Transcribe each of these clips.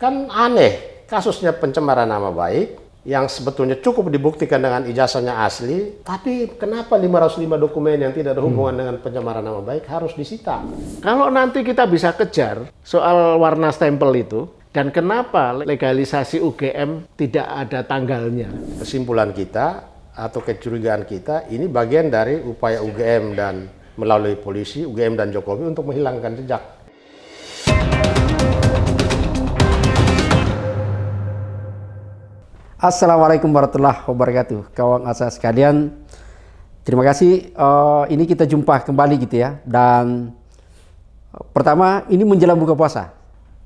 Kan aneh, kasusnya pencemaran nama baik yang sebetulnya cukup dibuktikan dengan ijazahnya asli, tapi kenapa 505 dokumen yang tidak ada hubungan dengan pencemaran nama baik harus disita? Kalau nanti kita bisa kejar soal warna stempel itu, dan kenapa legalisasi UGM tidak ada tanggalnya? Kesimpulan kita atau kecurigaan kita, ini bagian dari upaya UGM dan melalui polisi, UGM dan Jokowi untuk menghilangkan jejak. Assalamualaikum warahmatullahi wabarakatuh, kawan asa sekalian. Terima kasih. Ini kita jumpa kembali gitu ya. Dan pertama, ini menjelang buka puasa.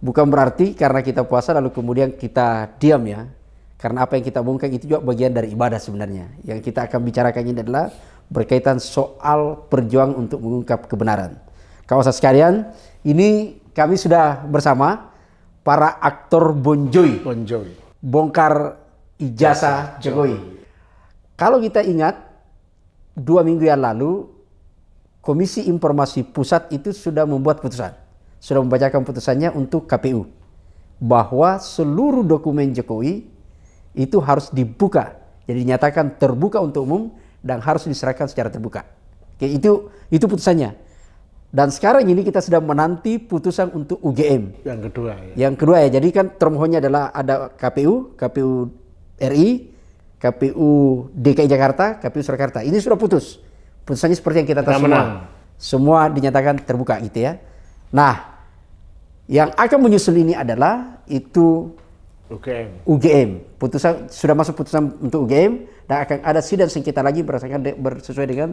Bukan berarti karena kita puasa lalu kemudian kita diam ya. Karena apa yang kita omongkan itu juga bagian dari ibadah sebenarnya. Yang kita akan bicarakan ini adalah berkaitan soal perjuangan untuk mengungkap kebenaran. Kawan asa sekalian, ini kami sudah bersama para aktor Bonjoy. Bongkar ijazah Jokowi. Kalau kita ingat 2 minggu yang lalu Komisi Informasi Pusat itu sudah membuat putusan, sudah membacakan putusannya untuk KPU bahwa seluruh dokumen Jokowi itu harus dibuka, jadi dinyatakan terbuka untuk umum dan harus diserahkan secara terbuka. Oke, itu putusannya. Dan sekarang ini kita sedang menanti putusan untuk UGM Yang kedua ya. Yang kedua ya, jadi kan termohonnya adalah ada KPU RI, KPU DKI Jakarta, KPU Surakarta. Ini sudah putus. Putusannya seperti yang kita tahu semua. Semua dinyatakan terbuka gitu ya. Nah, yang akan menyusul ini adalah itu UGM. Putusan sudah masuk putusan untuk UGM dan akan ada sidang sengketa lagi berdasarkan sesuai dengan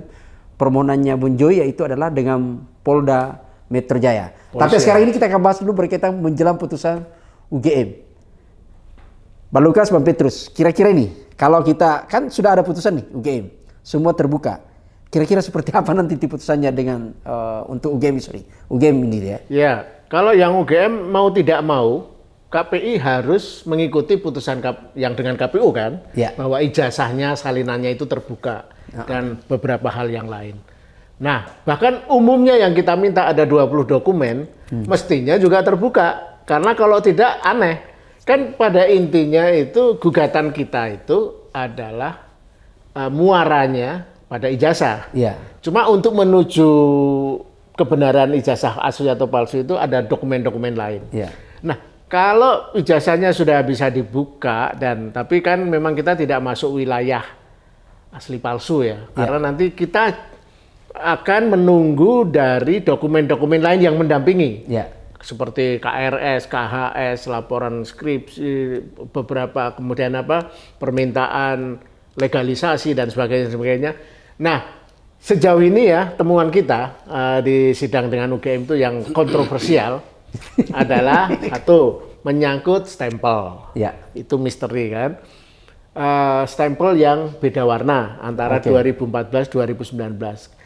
permohonannya Bonjoy, yaitu adalah dengan Polda Metro Jaya. Tapi sekarang ini kita akan bahas dulu berkaitan menjelang putusan UGM. Bang Lukas, Bang Petrus, kira-kira ini kalau kita kan sudah ada putusan nih UGM, semua terbuka. Kira-kira seperti apa nanti putusannya dengan untuk UGM ini ya? Ya, kalau yang UGM mau tidak mau, KPI harus mengikuti putusan yang dengan KPU kan, ya, bahwa ijazahnya, salinannya itu terbuka dan beberapa hal yang lain. Nah, bahkan umumnya yang kita minta ada 20 dokumen, mestinya juga terbuka. Karena kalau tidak aneh. Kan pada intinya itu gugatan kita itu adalah muaranya pada ijazah. Ya. Cuma untuk menuju kebenaran ijazah asli atau palsu itu ada dokumen-dokumen lain. Ya. Nah, kalau ijazahnya sudah bisa dibuka tapi kan memang kita tidak masuk wilayah asli palsu ya. Karena nanti kita akan menunggu dari dokumen-dokumen lain yang mendampingi. Ya. Seperti KRS, KHS, laporan skripsi, beberapa kemudian permintaan legalisasi dan sebagainya. Nah, sejauh ini ya temuan kita di sidang dengan UGM itu yang kontroversial adalah satu, menyangkut stempel. Ya. Itu misteri kan. Stempel yang beda warna antara 2014-2019.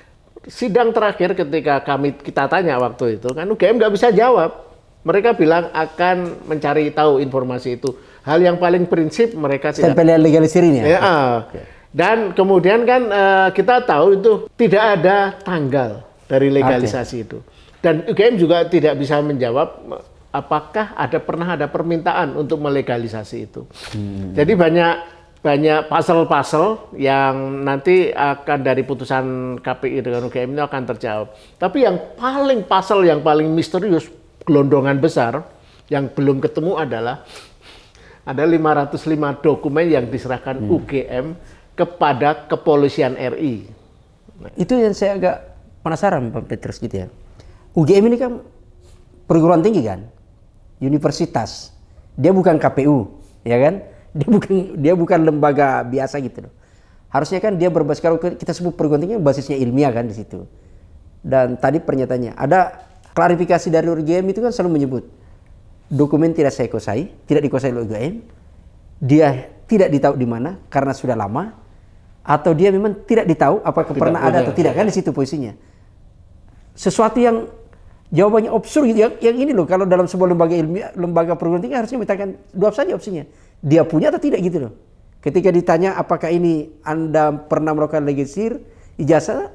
Sidang terakhir ketika kita tanya waktu itu kan UGM nggak bisa jawab. Mereka bilang akan mencari tahu informasi itu. Hal yang paling prinsip mereka tidak. Stempel yang legalisir ini ya? Dan kemudian kan kita tahu itu tidak ada tanggal dari legalisasi itu. Dan UGM juga tidak bisa menjawab apakah pernah ada permintaan untuk melegalisasi itu. Jadi banyak pasal-pasal yang nanti akan dari putusan KPI dengan UGM ini akan terjawab. Tapi pasal yang paling misterius, gelondongan besar yang belum ketemu adalah ada 505 dokumen yang diserahkan UGM kepada Kepolisian RI. Itu yang saya agak penasaran Pak Petrus gitu ya. UGM ini kan perguruan tinggi kan, universitas. Dia bukan KPU, ya kan? Dia bukan lembaga biasa gitu loh. Harusnya kan dia berbasis, kalau kita sebut perguruan tinggi basisnya ilmiah kan di situ. Dan tadi pernyataannya ada klarifikasi dari UGM itu kan selalu menyebut dokumen tidak dikuasai oleh UGM. Dia tidak ditahu di mana karena sudah lama, atau dia memang tidak ditahu apakah pernah ada atau tidak kan di situ posisinya. Sesuatu yang jawabannya absurd gitu. Yang ini loh, kalau dalam sebuah lembaga perguruan tinggi harusnya mintakan dua saja opsinya. Dia punya atau tidak gitu loh. Ketika ditanya apakah ini Anda pernah melakukan legalisir ijazah,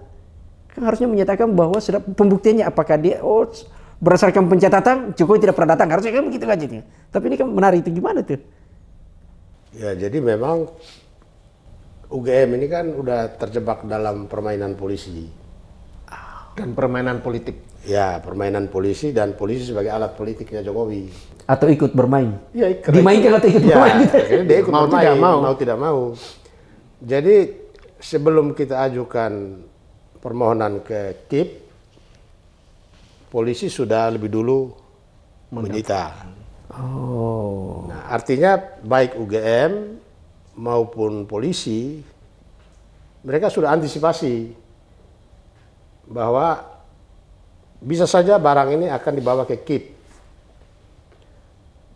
kan harusnya menyatakan bahwa sudah pembuktiannya apakah dia berdasarkan pencatatan Jokowi tidak pernah datang, harusnya kan begitu aja. Tapi ini kan menarik, itu gimana tuh? Ya, jadi memang UGM ini kan udah terjebak dalam permainan polisi. Dan permainan politik. Ya, permainan polisi dan polisi sebagai alat politiknya Jokowi. Atau ikut bermain? Ya, dimainkan atau ikut bermain? Ya, akhirnya dia ikut Mau bermain, tidak mau. mau tidak mau. Jadi sebelum kita ajukan permohonan ke KIP, polisi sudah lebih dulu menyita. Oh. Nah, artinya baik UGM maupun polisi, mereka sudah antisipasi bahwa bisa saja barang ini akan dibawa ke KIP.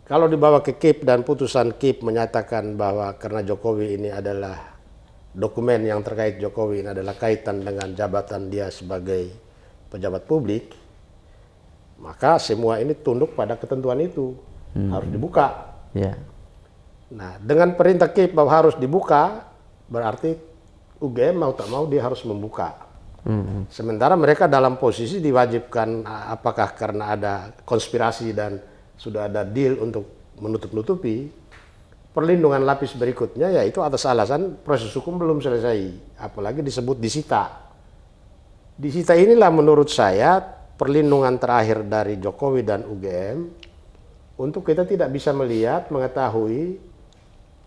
Kalau dibawa ke KIP dan putusan KIP menyatakan bahwa karena Jokowi ini adalah dokumen yang terkait Jokowi ini adalah kaitan dengan jabatan dia sebagai pejabat publik, maka semua ini tunduk pada ketentuan itu, harus dibuka. Ya. Nah, dengan perintah KIP bahwa harus dibuka, berarti UGM mau tak mau dia harus membuka. Sementara mereka dalam posisi diwajibkan, apakah karena ada konspirasi dan sudah ada deal untuk menutup-nutupi, perlindungan lapis berikutnya yaitu atas alasan proses hukum belum selesai, apalagi disebut disita. Disita inilah menurut saya perlindungan terakhir dari Jokowi dan UGM untuk kita tidak bisa melihat, mengetahui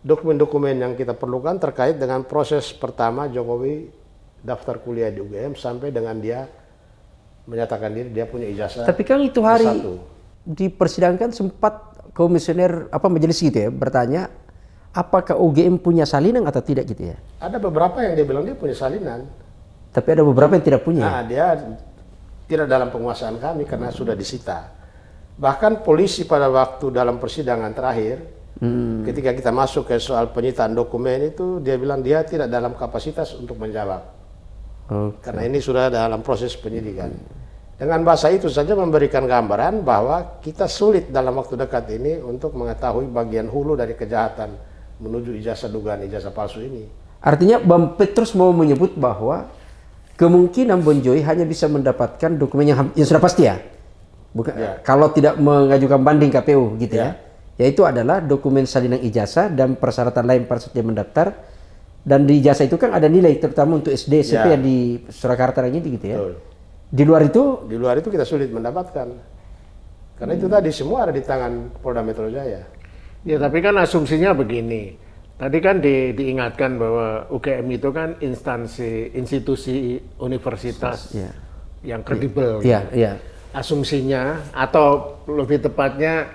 dokumen-dokumen yang kita perlukan terkait dengan proses pertama Jokowi daftar kuliah di UGM sampai dengan dia menyatakan diri dia punya ijazah. Tapi kan itu hari S1. dipersidangkan sempat komisioner majelis gitu ya bertanya apakah UGM punya salinan atau tidak gitu ya. Ada beberapa yang dia bilang dia punya salinan. Tapi ada beberapa yang tidak punya. Nah, dia tidak dalam penguasaan kami karena sudah disita. Bahkan polisi pada waktu dalam persidangan terakhir, ketika kita masuk ke soal penyitaan dokumen itu, dia bilang dia tidak dalam kapasitas untuk menjawab. Karena ini sudah dalam proses penyidikan. Dengan bahasa itu saja memberikan gambaran bahwa kita sulit dalam waktu dekat ini untuk mengetahui bagian hulu dari kejahatan menuju ijazah dugaan ijazah palsu ini. Artinya Bang Petrus mau menyebut bahwa kemungkinan Bon Joy hanya bisa mendapatkan dokumen yang sudah pasti ya. Bukan, Ya. Kalau tidak mengajukan banding KPU gitu Ya. ya. Yaitu adalah dokumen salinan ijazah dan persyaratan lain pada saat dia mendaftar. Dan di ijazah itu kan ada nilai terutama untuk SD, SMP Ya. yang di Surakarta gitu ya. Betul. Di luar itu Di luar itu kita sulit mendapatkan. Karena itu tadi semua ada di tangan Polda Metro Jaya. Ya, tapi kan asumsinya begini. Tadi kan diingatkan bahwa UGM itu kan institusi universitas Ya. yang kredibel. Iya, iya. Asumsinya atau lebih tepatnya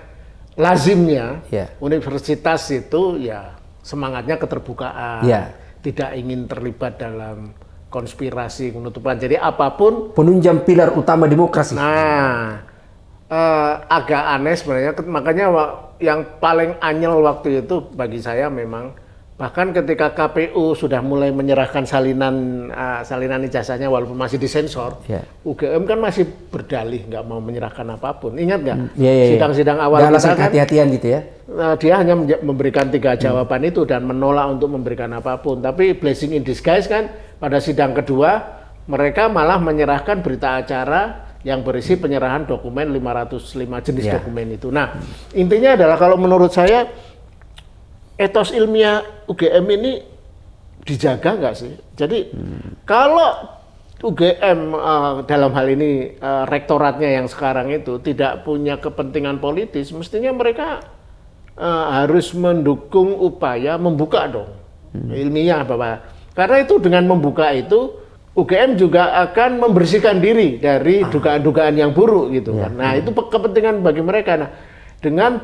lazimnya Ya. universitas itu ya semangatnya keterbukaan, Ya. tidak ingin terlibat dalam konspirasi penutupan. Jadi apapun. Penunjang pilar utama demokrasi. Nah, agak aneh sebenarnya. Makanya yang paling anyel waktu itu bagi saya memang bahkan ketika KPU sudah mulai menyerahkan salinan ijazahnya walaupun masih disensor, Ya. UGM kan masih berdalih nggak mau menyerahkan apapun. Ingat nggak Ya. sidang-sidang awal Dan kita kan? kehati-hatian gitu ya. Dia hanya memberikan 3 jawaban itu dan menolak untuk memberikan apapun. Tapi blessing in disguise kan pada sidang kedua mereka malah menyerahkan berita acara yang berisi penyerahan dokumen 505 jenis Ya. dokumen itu. Nah, intinya adalah kalau menurut saya etos ilmiah UGM ini dijaga nggak sih? Jadi kalau UGM dalam hal ini rektoratnya yang sekarang itu tidak punya kepentingan politis, mestinya mereka harus mendukung upaya membuka dong ilmiah Bapak. Karena itu dengan membuka itu UGM juga akan membersihkan diri dari dugaan-dugaan yang buruk gitu kan. Nah, itu kepentingan bagi mereka. Nah, dengan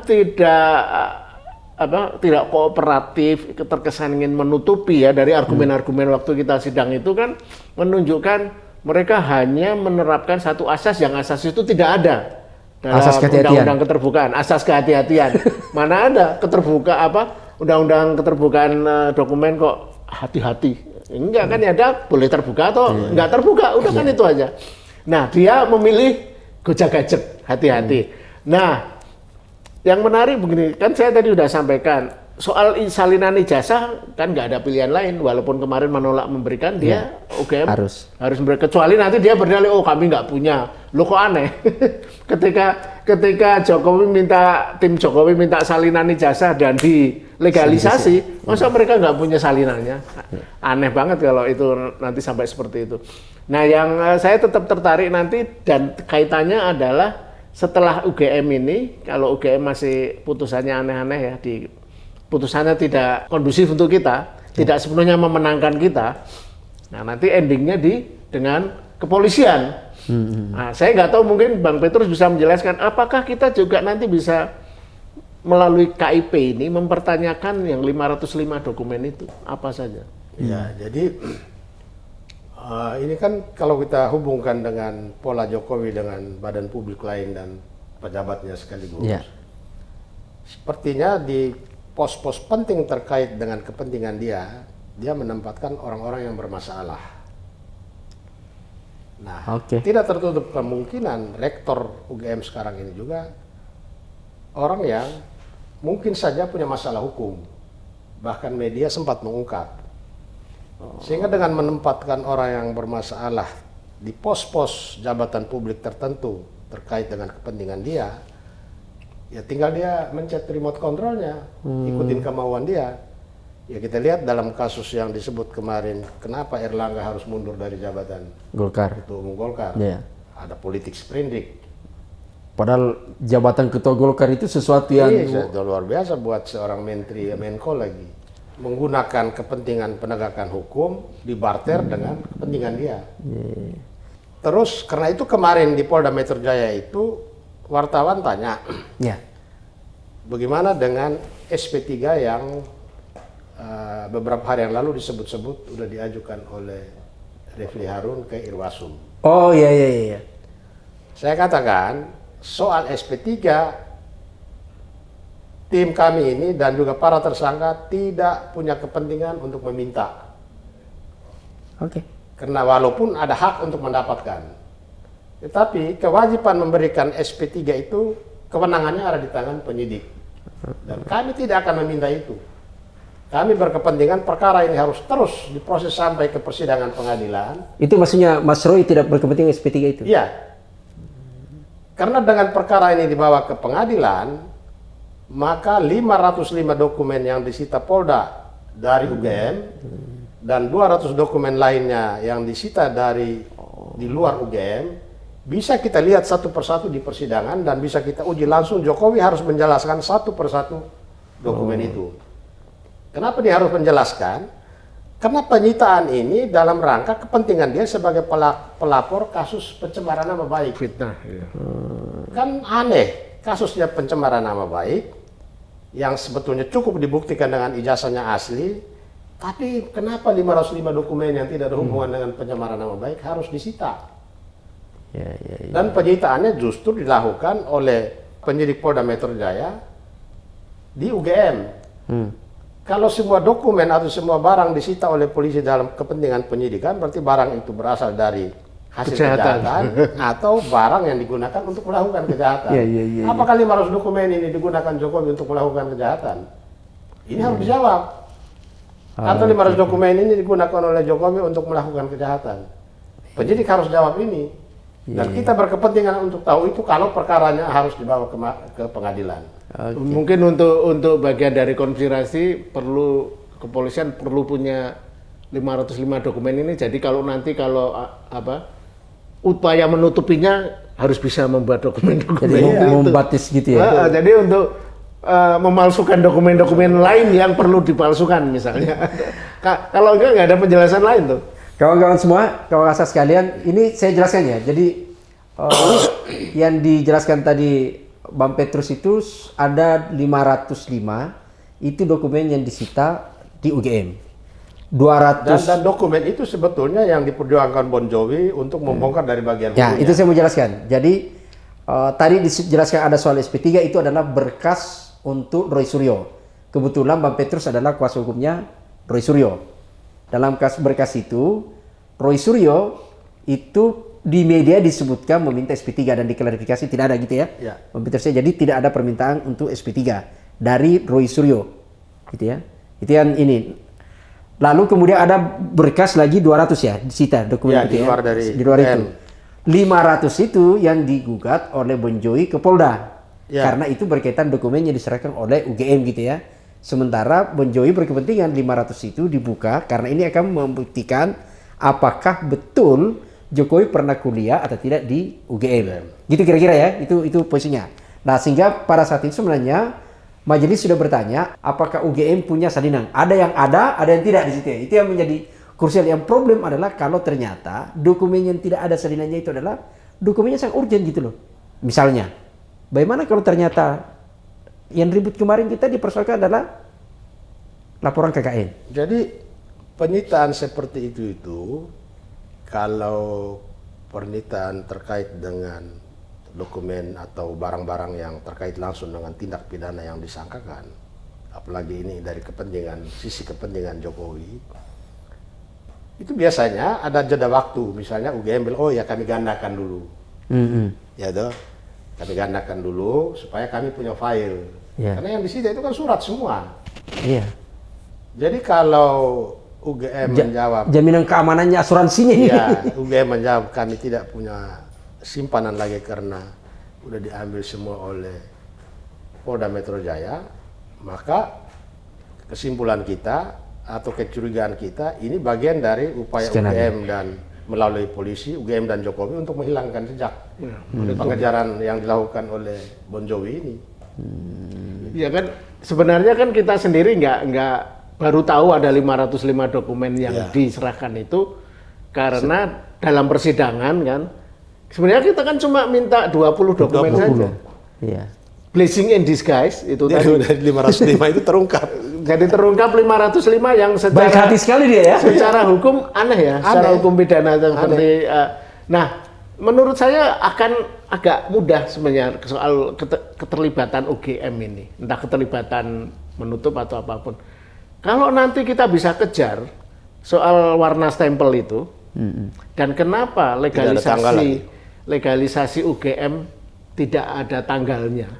tidak kooperatif, terkesan ingin menutupi ya dari argumen-argumen waktu kita sidang itu kan menunjukkan mereka hanya menerapkan satu asas yang asas itu tidak ada dalam Asas kehati-hatian. undang-undang keterbukaan, asas kehati-hatian. Mana ada undang-undang keterbukaan dokumen kok hati-hati. Enggak kan ya ada boleh terbuka atau enggak terbuka, udah kan itu aja. Nah, dia memilih gojek-gajek, hati-hati. Nah, yang menarik begini, kan saya tadi udah sampaikan soal salinan ijazah kan nggak ada pilihan lain, walaupun kemarin menolak memberikan, dia UGM harus memberikan, kecuali nanti dia berdalih, oh kami nggak punya. Loh kok aneh? ketika tim Jokowi minta salinan ijazah dan dilegalisasi, masa mereka nggak punya salinannya? Aneh banget kalau itu nanti sampai seperti itu. Nah, yang saya tetap tertarik nanti dan kaitannya adalah setelah UGM ini, kalau UGM masih putusannya aneh-aneh ya, putusannya tidak kondusif untuk kita, tidak sepenuhnya memenangkan kita. Nah, nanti endingnya dengan kepolisian. Nah, saya nggak tahu, mungkin Bang Petrus bisa menjelaskan apakah kita juga nanti bisa melalui KIP ini mempertanyakan yang 505 dokumen itu apa saja. Ya, jadi ini kan kalau kita hubungkan dengan pola Jokowi dengan badan publik lain dan pejabatnya sekaligus, sepertinya di pos-pos penting terkait dengan kepentingan dia menempatkan orang-orang yang bermasalah. Nah, tidak tertutup kemungkinan rektor UGM sekarang ini juga orang yang mungkin saja punya masalah hukum, bahkan media sempat mengungkap. Sehingga dengan menempatkan orang yang bermasalah di pos-pos jabatan publik tertentu terkait dengan kepentingan dia, ya tinggal dia mencet remote controlnya, ikutin kemauan dia. Ya kita lihat dalam kasus yang disebut kemarin, kenapa Erlangga harus mundur dari jabatan Ketua Umum Golkar. Ada politik sprindik. Padahal jabatan Ketua Golkar itu sesuatu yang luar biasa buat seorang Menteri Menko lagi. Menggunakan kepentingan penegakan hukum dibarter dengan kepentingan dia. Terus karena itu kemarin di Polda Metro Jaya itu wartawan tanya, bagaimana dengan SP3 yang beberapa hari yang lalu disebut-sebut udah diajukan oleh Refli Harun ke Irwasum. Oh iya. Saya katakan soal SP3, tim kami ini dan juga para tersangka tidak punya kepentingan untuk meminta. Karena walaupun ada hak untuk mendapatkan, tetapi kewajiban memberikan SP3 itu kewenangannya ada di tangan penyidik. Dan kami tidak akan meminta itu. Kami berkepentingan perkara ini harus terus diproses sampai ke persidangan pengadilan. Itu maksudnya Mas Roy tidak berkepentingan SP3 itu? Iya. Karena dengan perkara ini dibawa ke pengadilan, maka 505 dokumen yang disita Polda dari UGM dan 200 dokumen lainnya yang disita di luar UGM bisa kita lihat satu persatu di persidangan dan bisa kita uji langsung. Jokowi harus menjelaskan satu persatu dokumen itu. Kenapa dia harus menjelaskan? Karena penyitaan ini dalam rangka kepentingan dia sebagai pelapor kasus pencemaran nama baik. Fitnah. Kan aneh, kasusnya pencemaran nama baik yang sebetulnya cukup dibuktikan dengan ijazahnya asli, tapi kenapa 505 dokumen yang tidak ada hubungan dengan pencemaran nama baik harus disita? Dan penyitaannya justru dilakukan oleh penyidik Polda Metro Jaya di UGM. Kalau semua dokumen atau semua barang disita oleh polisi dalam kepentingan penyidikan, berarti barang itu berasal dari hasil kejahatan atau barang yang digunakan untuk melakukan kejahatan. Apakah 500 dokumen ini digunakan Jokowi untuk melakukan kejahatan? Ini harus dijawab. Atau 500 dokumen ini digunakan oleh Jokowi untuk melakukan kejahatan? Penyidik harus jawab ini. Dan kita berkepentingan untuk tahu itu kalau perkaranya harus dibawa ke pengadilan. Mungkin untuk bagian dari konspirasi kepolisian perlu punya 505 dokumen ini. Jadi kalau upaya menutupinya harus bisa membuat dokumen-dokumen itu. Membatis gitu ya. Jadi untuk memalsukan dokumen-dokumen lain yang perlu dipalsukan misalnya. Kalau enggak ada penjelasan lain tuh. Kawan-kawan semua, kawan asas sekalian, ini saya jelaskan ya. Jadi yang dijelaskan tadi Bang Petrus itu ada 505 itu dokumen yang disita di UGM. 200 dan dokumen itu sebetulnya yang diperjuangkan Bon Jovi untuk membongkar dari bagian hulunya. Itu saya mau jelaskan. Jadi tadi dijelaskan ada soal SP3 itu adalah berkas untuk Roy Suryo. Kebetulan Bang Petrus adalah kuasa hukumnya Roy Suryo. Dalam berkas itu, Roy Suryo itu di media disebutkan meminta SP3 dan diklarifikasi tidak ada gitu ya. Bang Petrus, jadi tidak ada permintaan untuk SP3 dari Roy Suryo. gitu ya. Itu yang ini. Lalu kemudian ada berkas lagi 200 ya disita dokumen Ya, itu di luar ya. dari Di luar UGM. itu. 500 itu yang digugat oleh Bonjoi ke Polda. Ya. Karena itu berkaitan dokumen yang diserahkan oleh UGM gitu ya. Sementara Bonjoi berkepentingan 500 itu dibuka karena ini akan membuktikan apakah betul Jokowi pernah kuliah atau tidak di UGM. Gitu kira-kira ya, itu posisinya. Nah, sehingga pada saat itu sebenarnya majelis sudah bertanya apakah UGM punya salinan. Ada yang tidak di situ. Itu yang menjadi krusial. Yang problem adalah kalau ternyata dokumen yang tidak ada salinannya itu adalah dokumennya sangat urgent gitu loh. Misalnya, bagaimana kalau ternyata yang ribut kemarin kita dipersoalkan adalah laporan KKN. Jadi penyitaan seperti itu kalau penyitaan terkait dengan dokumen atau barang-barang yang terkait langsung dengan tindak pidana yang disangkakan, apalagi ini dari sisi kepentingan Jokowi, itu biasanya ada jeda waktu. Misalnya UGM bilang, oh ya kami gandakan dulu, ya toh, kami gandakan dulu supaya kami punya file. Yeah. Karena yang di situ itu kan surat semua. Iya. Jadi kalau UGM menjawab, Jaminan keamanannya, asuransinya. ya UGM menjawab kami tidak punya simpanan lagi karena udah diambil semua oleh Polda Metro Jaya, maka kesimpulan kita atau kecurigaan kita ini bagian dari upaya UGM dan melalui polisi, UGM dan Jokowi untuk menghilangkan jejak pengejaran yang dilakukan oleh Bonjoi ini. Ya kan sebenarnya kan kita sendiri nggak baru tahu ada 505 dokumen yang diserahkan itu karena dalam persidangan kan sebenarnya kita kan cuma minta 20 dokumen saja. Iya. Blessing in disguise itu Dari 505 itu terungkap. Jadi terungkap 505 yang Baik hati sekali dia ya. secara hukum aneh ya, secara hukum pidana seperti nah menurut saya akan agak mudah sebenarnya soal keterlibatan UGM ini, entah keterlibatan menutup atau apapun. Kalau nanti kita bisa kejar soal warna stempel itu, dan kenapa legalisasi UGM tidak ada tanggalnya.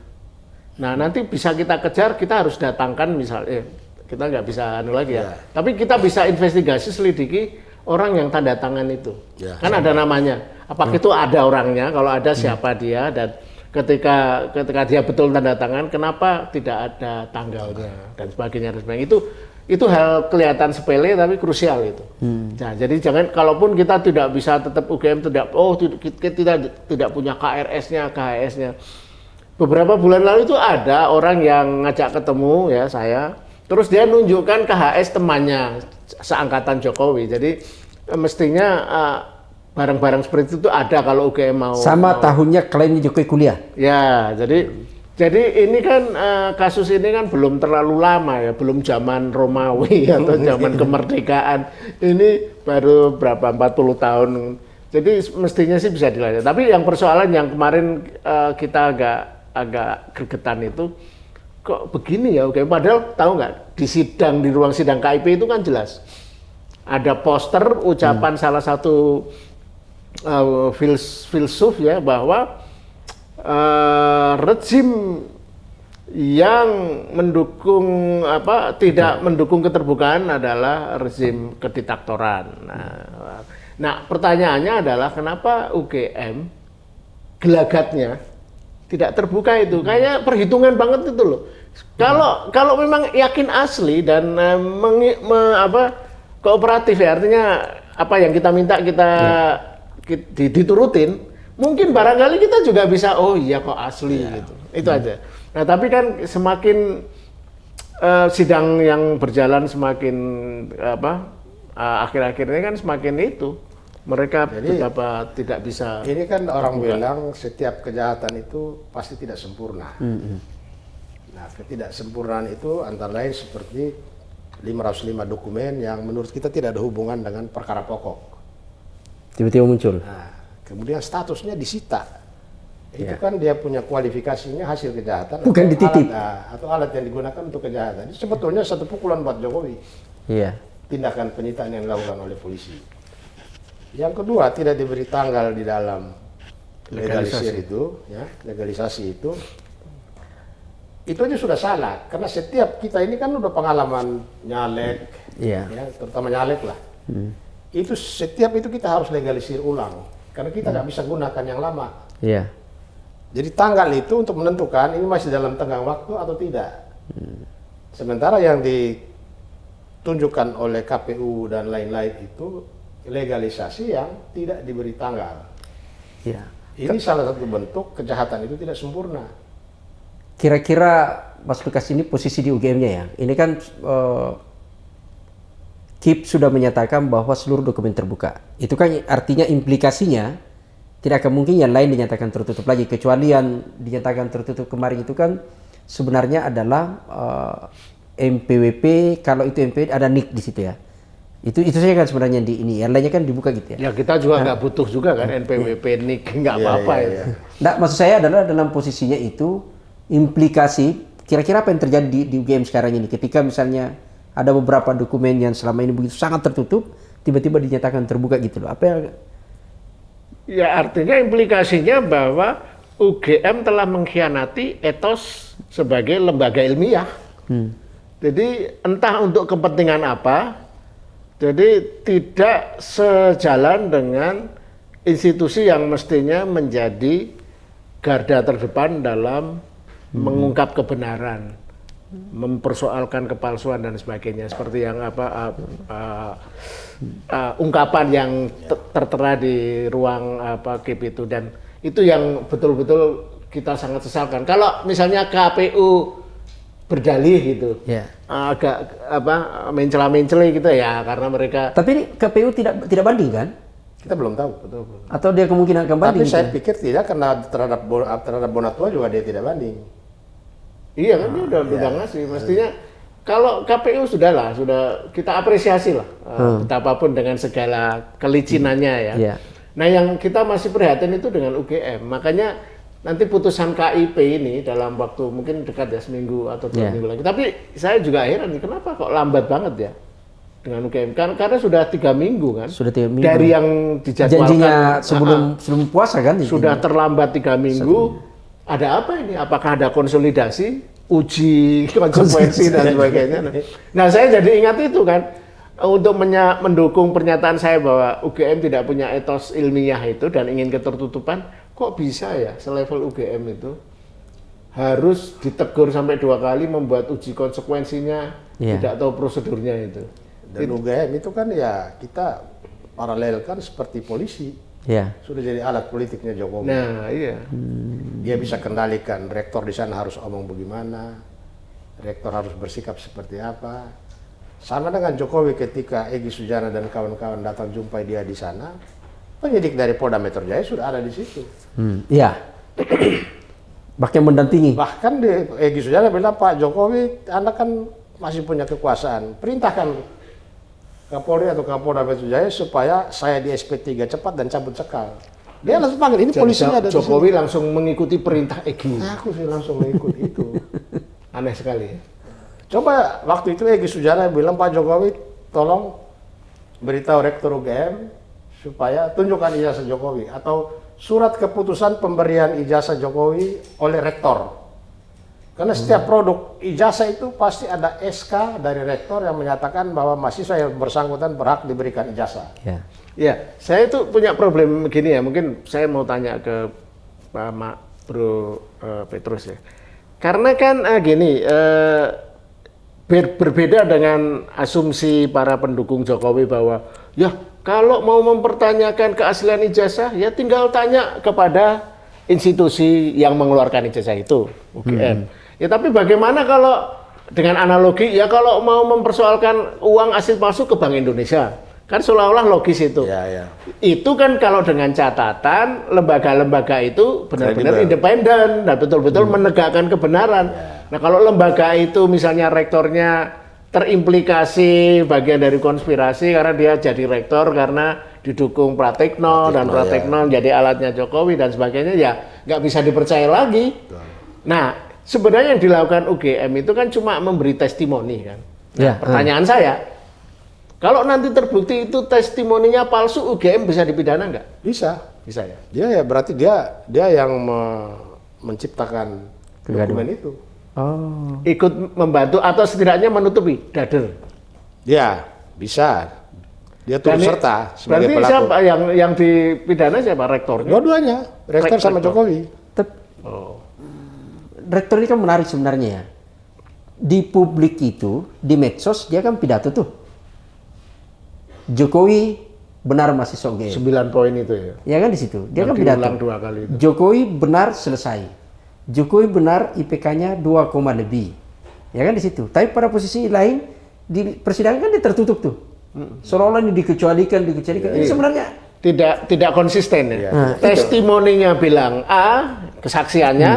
Nah nanti bisa kita kejar, kita harus datangkan misalnya, kita nggak bisa anu lagi ya, tapi kita bisa investigasi, selidiki orang yang tanda tangan itu, kan ada namanya. Apakah itu ada orangnya? Kalau ada siapa dia? Dan ketika dia betul tanda tangan, kenapa tidak ada tanggalnya dan sebagainya. Itu hal kelihatan sepele tapi krusial itu. Nah, jadi jangan, kalaupun kita tidak bisa tetap UGM tidak punya KRS-nya, KHS-nya. Beberapa bulan lalu itu ada orang yang ngajak ketemu ya saya, terus dia nunjukkan KHS temannya seangkatan Jokowi. Jadi mestinya barang-barang seperti itu ada kalau UGM mau. Sama tahunnya klaimnya Jokowi kuliah. Ya, jadi ini kan kasus ini kan belum terlalu lama ya, belum zaman Romawi atau zaman kemerdekaan. Ini baru berapa 40 tahun. Jadi mestinya sih bisa dilanjut. Tapi yang persoalan yang kemarin kita agak gregetan itu, kok begini ya UGM, padahal tahu nggak di ruang sidang KIP itu kan jelas ada poster ucapan salah satu filsuf ya, bahwa rezim yang tidak mendukung keterbukaan adalah rezim kediktatoran. Nah, pertanyaannya adalah kenapa UGM gelagatnya tidak terbuka itu? Kayaknya perhitungan banget itu loh. Kalau memang yakin asli dan kooperatif ya, artinya apa yang kita minta diturutin, mungkin barangkali kita juga bisa, oh iya kok asli gitu. Itu aja. Nah, tapi kan semakin sidang yang berjalan semakin akhir-akhirnya kan semakin itu mereka betapa tidak bisa. Ini kan orang bilang setiap kejahatan itu pasti tidak sempurna. Nah, ketidaksempurnaan itu antara lain seperti 505 dokumen yang menurut kita tidak ada hubungan dengan perkara pokok. Tiba-tiba muncul. Nah, kemudian statusnya disita. Itu kan dia punya kualifikasinya hasil kejahatan. Bukan dititip. Atau alat yang digunakan untuk kejahatan. Itu sebetulnya satu pukulan buat Jokowi. Iya. Tindakan penyitaan yang dilakukan oleh polisi. Yang kedua, tidak diberi tanggal di dalam legalisasi itu. itu aja sudah salah. Karena setiap kita ini kan udah pengalaman nyalek, Iya. ya, terutama nyalek lah. Itu setiap itu kita harus legalisir ulang. Karena kita nggak bisa gunakan yang lama. Iya. Jadi tanggal itu untuk menentukan ini masih dalam tenggang waktu atau tidak. Sementara yang ditunjukkan oleh KPU dan lain-lain itu legalisasi yang tidak diberi tanggal. Iya. Ini salah satu bentuk kejahatan itu tidak sempurna. Kira-kira Mas Lukas ini posisi di UGM-nya ya. Ini kan KIP sudah menyatakan bahwa seluruh dokumen terbuka. Itu kan artinya implikasinya tidak akan mungkin yang lain dinyatakan tertutup lagi, kecuali yang dinyatakan tertutup kemarin itu kan sebenarnya adalah MPWP. Kalau itu MPWP ada NIK di situ ya. Itu saja kan sebenarnya di ini. Yang lainnya kan dibuka gitu ya. Ya kita juga nggak butuh juga kan NPWP NIK, nggak apa-apa ya. Nah, maksud saya adalah dalam posisinya itu implikasi kira-kira apa yang terjadi di UGM sekarang ini ketika misalnya ada beberapa dokumen yang selama ini begitu sangat tertutup tiba-tiba dinyatakan terbuka gitu loh. Apa yang Ya artinya implikasinya bahwa UGM telah mengkhianati etos sebagai lembaga ilmiah. Jadi entah untuk kepentingan apa, jadi tidak sejalan dengan institusi yang mestinya menjadi garda terdepan dalam mengungkap kebenaran, mempersoalkan kepalsuan dan sebagainya, seperti yang ungkapan yang tertera di ruang KIP itu, dan itu yang betul-betul kita sangat sesalkan. Kalau misalnya KPU berdalih gitu, agak mencela-mencela gitu ya, karena mereka. Tapi ini KPU tidak banding kan? Kita belum tahu. Atau dia kemungkinan akan banding? Tapi saya pikir tidak, karena terhadap Bonatua juga dia tidak banding. Iya kan dia udah ngasih, mestinya kalau KPU sudah kita apresiasi lah, betapapun dengan segala kelicinannya ya. Nah yang kita masih prihatin itu dengan UGM, makanya nanti putusan KIP ini dalam waktu mungkin dekat ya, seminggu atau 2 minggu lagi. Tapi saya juga heran nih, kenapa kok lambat banget ya dengan UGM? Karena sudah 3 minggu kan. Sudah 3 minggu. Dari yang dijadwalkan janjinya sebelum puasa kan? Sudah terlambat 3 minggu. Ada apa ini? Apakah ada konsolidasi, uji konsekuensi dan sebagainya? Nah saya jadi ingat itu kan, untuk mendukung pernyataan saya bahwa UGM tidak punya etos ilmiah itu dan ingin ketertutupan. Kok bisa ya selevel UGM itu harus ditegur sampai 2 kali, membuat uji konsekuensinya, tidak tahu prosedurnya itu. Dan UGM itu kan ya kita paralelkan seperti polisi. Sudah jadi alat politiknya Jokowi. Nah, iya. Dia bisa kendalikan rektor di sana harus omong bagaimana, rektor harus bersikap seperti apa. Sama dengan Jokowi ketika Egy Sujana dan kawan-kawan datang jumpai dia di sana, penyidik dari Polda Metro Jaya sudah ada di situ. Iya. Bahkan mendampingi. Bahkan Egy Sujana bilang, Pak Jokowi, Anda kan masih punya kekuasaan, perintahkan Kapolri atau Kapolda Metro Jaya supaya saya di SP3 cepat dan cabut cekal. Dia langsung panggil, ini polisinya ada di sini. Jokowi langsung mengikuti perintah Egy. Aku sih langsung mengikuti itu. Aneh sekali ya. Coba waktu itu Egy Sujana bilang, Pak Jokowi tolong beritahu Rektor UGM supaya tunjukkan ijazah Jokowi atau surat keputusan pemberian ijazah Jokowi oleh Rektor. Karena setiap produk ijazah itu pasti ada SK dari Rektor yang menyatakan bahwa mahasiswa yang bersangkutan berhak diberikan ijazah. Ya, saya itu punya problem begini ya, mungkin saya mau tanya ke Pak Bro Petrus ya. Karena kan gini, berbeda dengan asumsi para pendukung Jokowi bahwa ya kalau mau mempertanyakan keaslian ijazah ya tinggal tanya kepada institusi yang mengeluarkan ijazah itu, UGM. Ya tapi bagaimana kalau dengan analogi ya kalau mau mempersoalkan uang asli palsu ke Bank Indonesia, kan seolah-olah logis itu. Itu kan kalau dengan catatan lembaga-lembaga itu benar-benar independen dan betul-betul menegakkan kebenaran. Nah kalau lembaga itu misalnya rektornya terimplikasi bagian dari konspirasi karena dia jadi rektor karena didukung Pratikno dan Pratikno jadi alatnya Jokowi dan sebagainya, ya nggak bisa dipercaya lagi. Nah sebenarnya yang dilakukan UGM itu kan cuma memberi testimoni kan. Nah, pertanyaan saya, kalau nanti terbukti itu testimoninya palsu, UGM bisa dipidana nggak? Bisa ya. Dia ya berarti dia yang menciptakan dokumen itu. Oh. ikut membantu atau setidaknya menutupi dader. Ya, bisa. Dia turut Dan serta sebagai berarti pelaku. siapa yang dipidana siapa? Rektornya? Dua-duanya, rektor sama Rektor. Jokowi. Oh. Rektor ini kan menarik sebenarnya ya. Di publik itu, di medsos dia kan pidato tuh. Jokowi benar mahasiswa UGM. 9 poin itu ya. Ya kan di situ. Dia Yang kan pidato. diulang 2 kali itu. Jokowi benar selesai. Jokowi benar IPK-nya 2, lebih. Ya kan di situ. Tapi pada posisi lain di persidangan kan dia tertutup tuh. Seolah-olah ini dikecualikan. Ini sebenarnya Tidak konsisten ya. Nah, Testimoninya bilang A, kesaksiannya,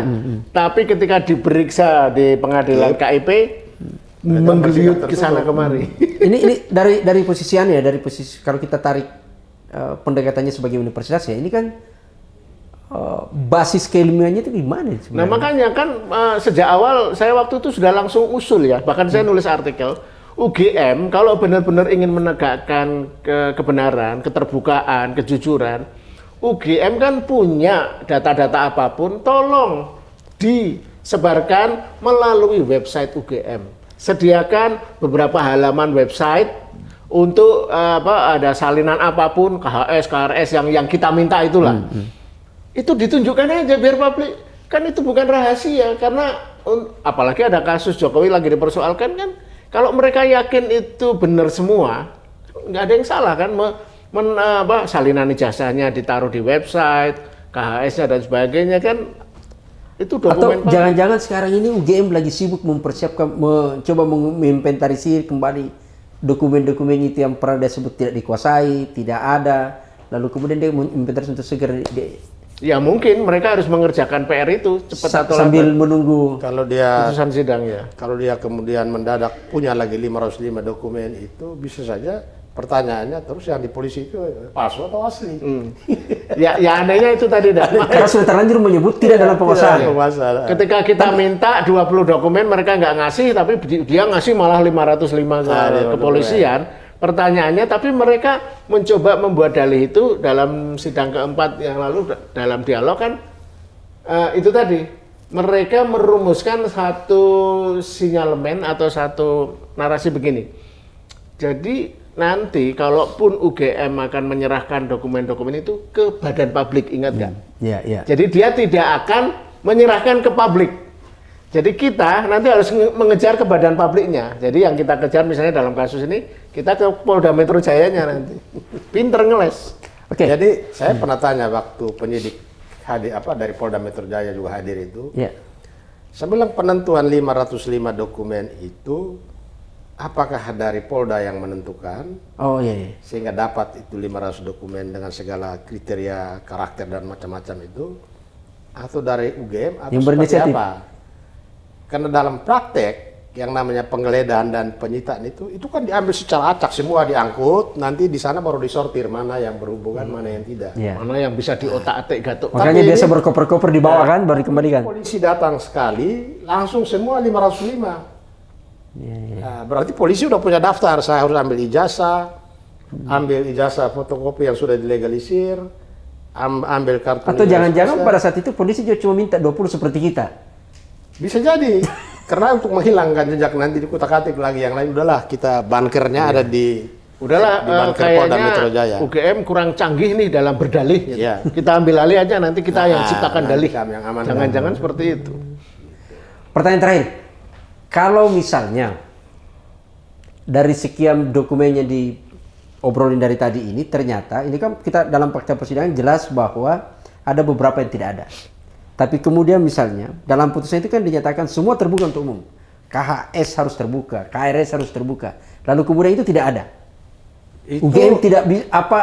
tapi ketika diperiksa di pengadilan KIP menggeliut ke sana kemari. ini dari posisiannya, dari posisi kalau kita tarik pendekatannya sebagai universitas ya, ini kan basis keilmuannya itu gimana Nah sebenarnya? makanya kan sejak awal saya waktu itu sudah langsung usul ya, bahkan saya nulis artikel UGM kalau benar-benar ingin menegakkan kebenaran, keterbukaan, kejujuran, UGM kan punya data-data apapun, tolong disebarkan melalui website UGM. Sediakan beberapa halaman website untuk ada salinan apapun, KHS, KRS yang kita minta itulah. Itu ditunjukkan aja biar publik, kan itu bukan rahasia, karena apalagi ada kasus Jokowi lagi dipersoalkan kan, kalau mereka yakin itu benar semua, nggak ada yang salah kan, salinan ijazahnya ditaruh di website, KHS-nya dan sebagainya kan, itu Atau dokumen publik. jangan-jangan sekarang ini UGM lagi sibuk mempersiapkan, mencoba menginventarisir kembali dokumen-dokumen itu yang pernah dia sebut tidak dikuasai, tidak ada, lalu kemudian dia menginventarisir untuk segera Ya mungkin mereka harus mengerjakan PR itu cepat atau sambil lambat. menunggu. Kalau dia Putusan sidang ya. Kalau dia kemudian mendadak punya lagi 505 dokumen itu bisa saja pertanyaannya terus yang di polisi itu palsu atau asli. Ya anehnya itu tadi dah. Karena sudah terlanjur menyebut tidak dalam penguasaan. Ketika kita minta 20 dokumen mereka nggak ngasih, tapi dia ngasih malah 505 ke kepolisian. Pertanyaannya, tapi mereka mencoba membuat dalih itu dalam sidang keempat yang lalu dalam dialog kan itu tadi mereka merumuskan satu sinyalemen atau satu narasi begini. Jadi nanti kalaupun UGM akan menyerahkan dokumen-dokumen itu ke badan publik, ingat nggak? Iya, iya. Jadi dia tidak akan menyerahkan ke publik. Jadi kita nanti harus mengejar ke badan publiknya. Jadi yang kita kejar misalnya dalam kasus ini, kita ke Polda Metro Jayanya nanti. Pinter ngeles. Oke. Jadi saya pernah tanya waktu penyidik dari Polda Metro Jaya juga hadir itu. Iya. Saya bilang penentuan 505 dokumen itu apakah dari Polda yang menentukan Oh iya. sehingga dapat itu 500 dokumen dengan segala kriteria karakter dan macam-macam itu, atau dari UGM atau Yang seperti berinisiatif. apa? Karena dalam praktek yang namanya penggeledahan dan penyitaan itu kan diambil secara acak, semua diangkut, nanti di sana baru disortir mana yang berhubungan, mana yang tidak. Iya. Mana yang bisa diotak-atik gatuk. Makanya Tapi biasa ini- berkoper-koper di bawah kan baru dikembalikan. Polisi datang sekali, langsung semua 505. Nah, berarti polisi udah punya daftar, saya harus ambil ijazah fotokopi yang sudah dilegalisir, ambil kartu. Atau jangan-jangan identitas. pada saat itu polisi juga cuma minta 20 seperti kita. Bisa jadi, karena untuk menghilangkan jejak nanti di kutak-atik lagi yang lain, udahlah kita bunkernya ada di Udahlah di bunker Polda Metro kayaknya Jaya. UGM kurang canggih nih dalam berdalih. Gitu. Iya. Kita ambil alih aja, nanti kita yang ciptakan nanti dalih. kami yang aman. Jangan-jangan seperti itu. Pertanyaan terakhir, kalau misalnya dari sekian dokumennya diobrolin dari tadi ini, ternyata ini kan kita dalam fakta persidangan jelas bahwa ada beberapa yang tidak ada. Tapi kemudian misalnya dalam putusan itu kan dinyatakan semua terbuka untuk umum. KHS harus terbuka, KRS harus terbuka. Lalu kemudian itu tidak ada. Itu- UGM tidak apa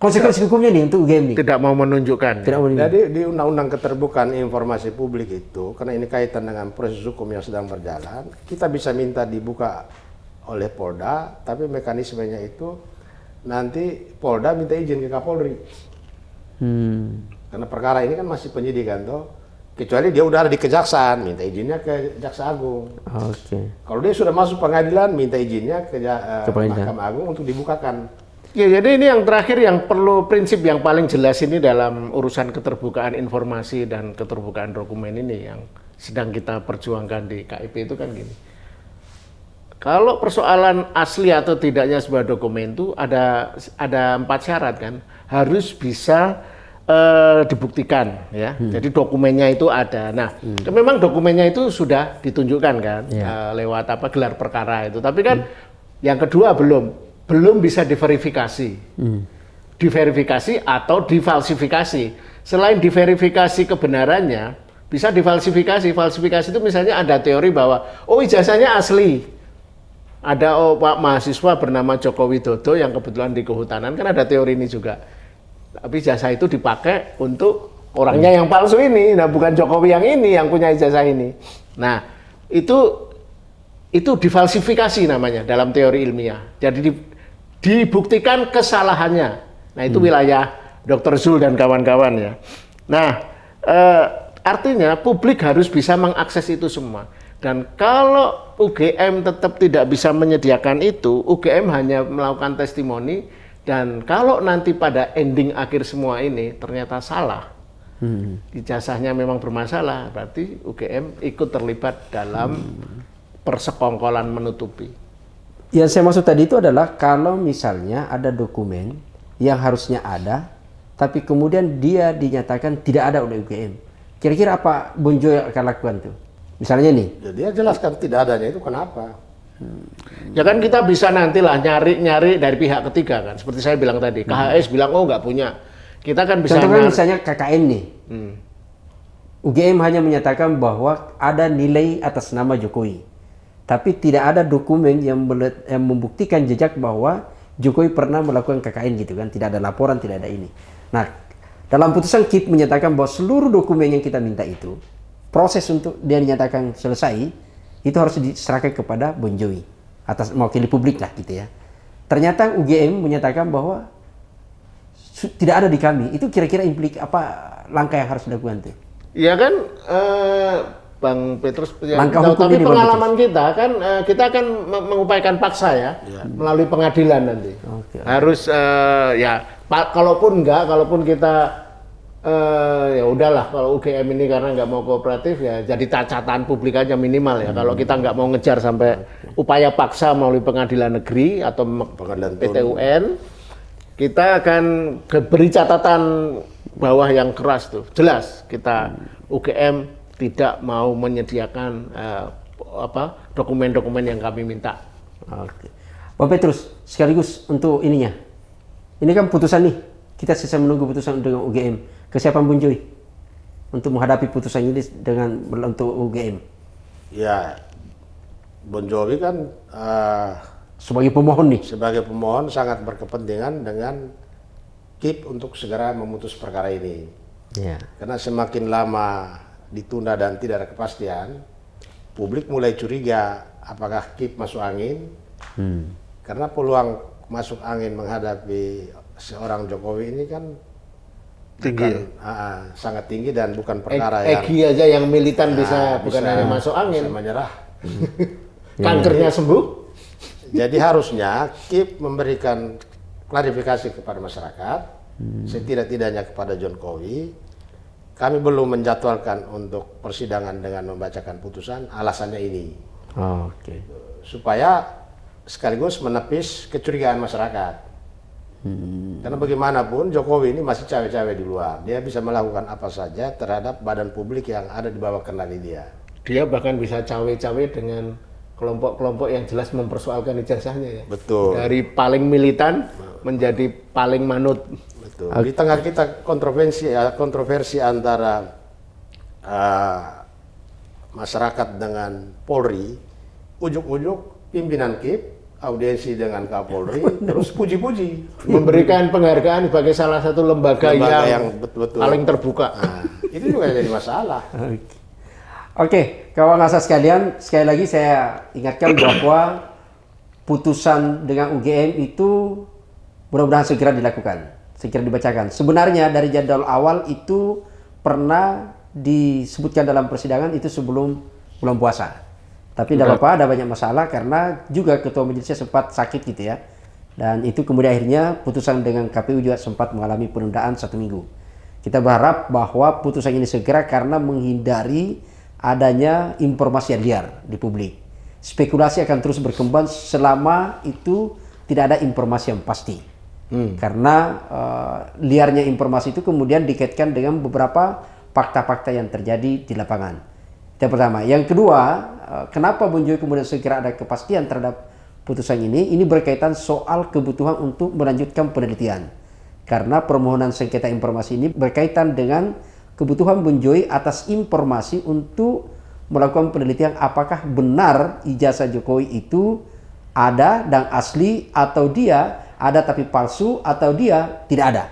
konsekuensi hukumnya nih untuk UGM nih? Tidak mau menunjukkan. Tidak mau Jadi di Undang-Undang Keterbukaan Informasi Publik itu, karena ini kaitan dengan proses hukum yang sedang berjalan, kita bisa minta dibuka oleh Polda, tapi mekanismenya itu nanti Polda minta izin ke Kapolri. Karena perkara ini kan masih penyidikan toh. Kecuali dia udah ada di kejaksaan, minta izinnya ke Jaksa Agung. Oke. Kalau dia sudah masuk pengadilan, minta izinnya ke pengadilan. Mahkamah Agung untuk dibukakan. Ya, jadi ini yang terakhir yang perlu prinsip yang paling jelas ini dalam urusan keterbukaan informasi dan keterbukaan dokumen ini yang sedang kita perjuangkan di KIP itu kan gini. Kalau persoalan asli atau tidaknya sebuah dokumen itu ada 4 syarat kan, harus bisa dibuktikan ya. Jadi dokumennya itu ada. Nah, memang dokumennya itu sudah ditunjukkan kan lewat gelar perkara itu. Tapi kan yang kedua belum bisa diverifikasi. Diverifikasi atau difalsifikasi. Selain diverifikasi kebenarannya, bisa difalsifikasi. Falsifikasi itu misalnya ada teori bahwa ijazahnya asli. Ada Pak mahasiswa bernama Joko Widodo yang kebetulan di kehutanan, kan ada teori ini juga. Tapi ijazah itu dipakai untuk orangnya yang palsu ini. Nah, bukan Jokowi yang ini yang punya ijazah ini. Nah, itu difalsifikasi namanya dalam teori ilmiah. Jadi dibuktikan kesalahannya. Nah, itu wilayah Dr. Zul dan kawan-kawan ya. Nah, artinya publik harus bisa mengakses itu semua. Dan kalau UGM tetap tidak bisa menyediakan itu, UGM hanya melakukan testimoni. Dan kalau nanti pada ending akhir semua ini ternyata salah, ijazahnya memang bermasalah, berarti UGM ikut terlibat dalam persekongkolan menutupi. Yang saya maksud tadi itu adalah kalau misalnya ada dokumen yang harusnya ada, tapi kemudian dia dinyatakan tidak ada oleh UGM. Kira-kira apa Bonjo yang akan lakukan tuh? Misalnya nih. Ya, dia jelaskan tidak adanya itu kenapa. Ya kan kita bisa nantilah nyari dari pihak ketiga kan, seperti saya bilang tadi, KHS bilang nggak punya, kita kan bisa. Contohnya misalnya KKN nih, UGM hanya menyatakan bahwa ada nilai atas nama Jokowi, tapi tidak ada dokumen yang membuktikan jejak bahwa Jokowi pernah melakukan KKN gitu kan, tidak ada laporan, tidak ada ini. Nah, dalam putusan KIP menyatakan bahwa seluruh dokumen yang kita minta itu, proses untuk dia dinyatakan selesai, itu harus diserahkan kepada Bonjowi atas mewakili publik lah gitu ya. Ternyata UGM menyatakan bahwa tidak ada di kami. Itu kira-kira apa langkah yang harus dilakukan tuh? Ya kan Bang Petrus, langkah hukum tapi ini, pengalaman kita kan kita akan mengupayakan paksa ya melalui pengadilan nanti. Harus kalaupun kita ya udahlah, kalau UGM ini karena nggak mau kooperatif ya jadi catatan publik aja minimal ya. Kalau kita nggak mau ngejar sampai upaya paksa melalui pengadilan negeri atau PT UN, kita akan beri catatan bawah yang keras tuh. Jelas kita UGM tidak mau menyediakan dokumen-dokumen yang kami minta. Oke. Bang Petrus, sekaligus untuk ininya. Ini kan putusan nih. Kita selesai menunggu putusan dengan UGM. Kesiapan Bonjowi untuk menghadapi putusan ini untuk UGM? Ya, Bonjowi kan sebagai pemohon nih. Sebagai pemohon sangat berkepentingan dengan KIP untuk segera memutus perkara ini. Ya. Karena semakin lama ditunda dan tidak ada kepastian, publik mulai curiga apakah KIP masuk angin. Karena peluang masuk angin menghadapi seorang Jokowi ini kan tinggi, sangat tinggi dan bukan perkara yang Egi aja yang militan bisa bukan hanya masuk angin, bisa menyerah. Kankernya sembuh. Jadi harusnya KIP memberikan klarifikasi kepada masyarakat, setidak-tidaknya kepada Jokowi. Kami belum menjadwalkan untuk persidangan dengan membacakan putusan, alasannya ini. Supaya sekaligus menepis kecurigaan masyarakat. Karena bagaimanapun Jokowi ini masih cawe-cawe di luar. Dia bisa melakukan apa saja terhadap badan publik yang ada di bawah kendali dia. Dia bahkan bisa cawe-cawe dengan kelompok-kelompok yang jelas mempersoalkan ijazahnya ya. Betul. Dari paling militan menjadi paling manut. Betul. Di tengah kita kontroversi antara masyarakat dengan Polri, ujuk-ujuk pimpinan KIP audiensi dengan Kapolri, terus puji-puji, memberikan penghargaan sebagai salah satu lembaga yang betul-betul paling terbuka. Nah, itu juga jadi masalah. Oke, kawan asas sekalian, sekali lagi saya ingatkan bahwa putusan dengan UGM itu mudah-mudahan segera dilakukan, segera dibacakan. Sebenarnya dari jadwal awal itu pernah disebutkan dalam persidangan itu sebelum bulan puasa. Tapi tidak apa-apa, ada banyak masalah karena juga ketua majelisnya sempat sakit gitu ya. Dan itu kemudian akhirnya putusan dengan KPU juga sempat mengalami penundaan 1 minggu. Kita berharap bahwa putusan ini segera karena menghindari adanya informasi yang liar di publik. Spekulasi akan terus berkembang selama itu tidak ada informasi yang pasti. Karena liarnya informasi itu kemudian dikaitkan dengan beberapa fakta-fakta yang terjadi di lapangan. Itu yang pertama. Yang kedua, kenapa Bung Joy kemudian segera ada kepastian terhadap putusan ini? Ini berkaitan soal kebutuhan untuk melanjutkan penelitian. Karena permohonan sengketa informasi ini berkaitan dengan kebutuhan Bung Joy atas informasi untuk melakukan penelitian apakah benar ijazah Jokowi itu ada dan asli, atau dia ada tapi palsu, atau dia tidak ada.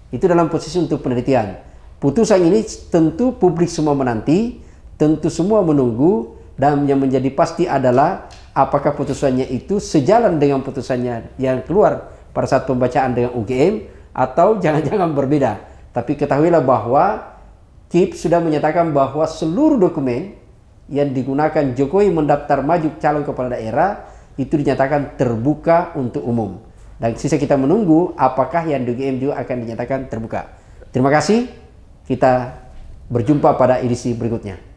Itu dalam posisi untuk penelitian. Putusan ini tentu publik semua menanti, tentu semua menunggu, dan yang menjadi pasti adalah apakah putusannya itu sejalan dengan putusannya yang keluar pada saat pembacaan dengan UGM, atau jangan-jangan berbeda. Tapi ketahuilah bahwa KIP sudah menyatakan bahwa seluruh dokumen yang digunakan Jokowi mendaftar maju calon kepala daerah itu dinyatakan terbuka untuk umum. Dan sisa kita menunggu apakah yang di UGM juga akan dinyatakan terbuka. Terima kasih. Kita berjumpa pada edisi berikutnya.